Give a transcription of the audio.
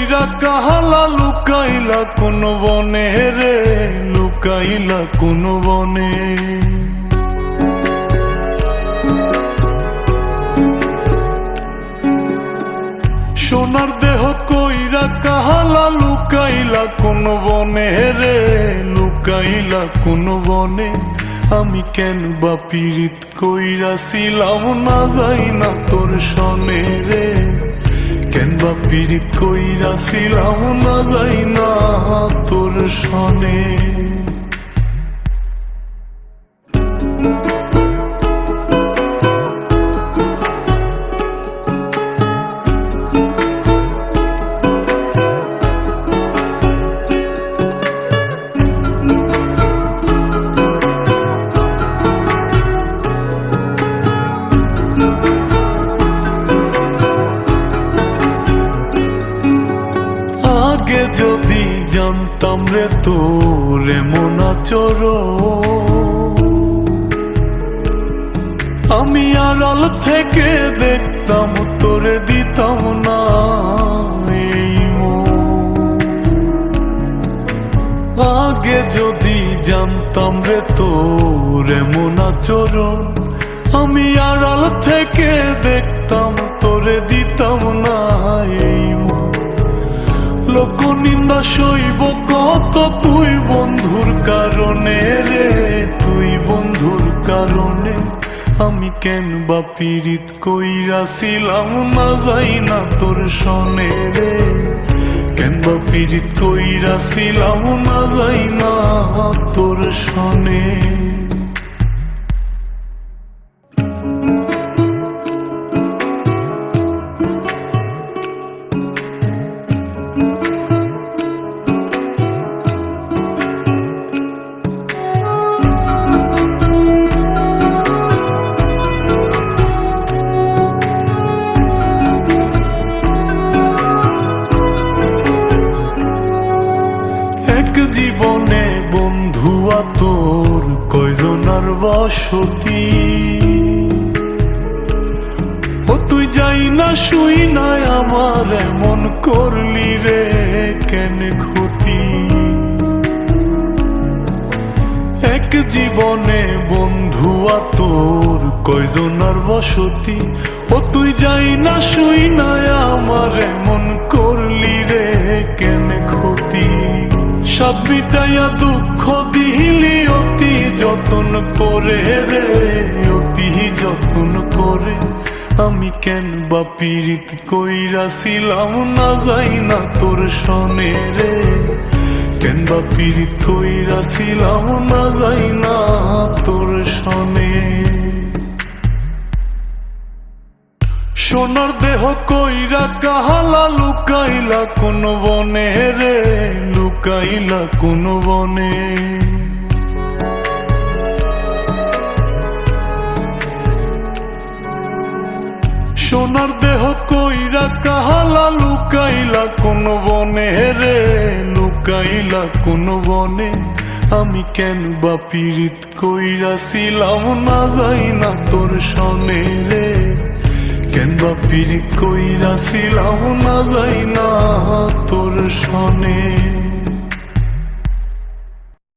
কইরা কাহালা লুকাইলা কোন বনে রে, লুকাইলা কোন বনে। সোনার দেহ কইরা কাহালা লুকাইলা কোন বনে রে, লুকাইলা কোন বনে। আমি কেন বা পীড়িত কইরাছিলাম না যাই না তোর সনে রে, কেন বা পীড়িত কইরাছিলাম না যাই না তোর সনে। আগে যদি জানতাম রে তোর এমন আচরণ, আমি আড়াল থেকে দেখতাম তোরে দিতাম না এই মন। আগে যদি জানতাম রে তোর এমন আচরণ, আমি আড়াল থেকে দেখতাম তোরে দিতাম না এই মন। লোক নিন্দা সইব কত তুই বন্ধুর কারণে রে, তুই বন্ধুর কারণে। আমি কেন বা পীড়িত কইরাছিলাম না যাই না তোর সনে রে, কেন বা পীড়িত কইরাছিলাম না যাই না তোর সনে। জীবনে বন্ধু তোর কয়জনার বসতি, ও তুই যাই না শুই নাই আমার এমন করলি রে কেন ক্ষতি। এক জীবনে বন্ধু তোর কয়জনার বসতি, ও তুই যাই না শুই নাই আমার এমন করলি রে কেন ক্ষতি। সব মিটাইয়া দুঃখ দিলি অতি যতন করে রে, অতি যতন করে। আমি কেন বা পীড়িত কইরাছিলাম না যাই না তোর সনে রে, কেন বা পীড়িত কইরাছিলাম না যাই না তোর সনে। সোনার দেহ কইরা কাহালা লুকাইলা কোন বনে রে, লুকাইলা কোন বনে। সোনার দেহ কইরা কাহালা লুকাইলা কোন বনে রে, লুকাইলা কোন বনে। আমি কেন বা পীড়িত কইরাছিলাম না যাই না তোর সনে রে, কেন বা পীড়িত কইরাছিলাম না যাই না তোর সনে।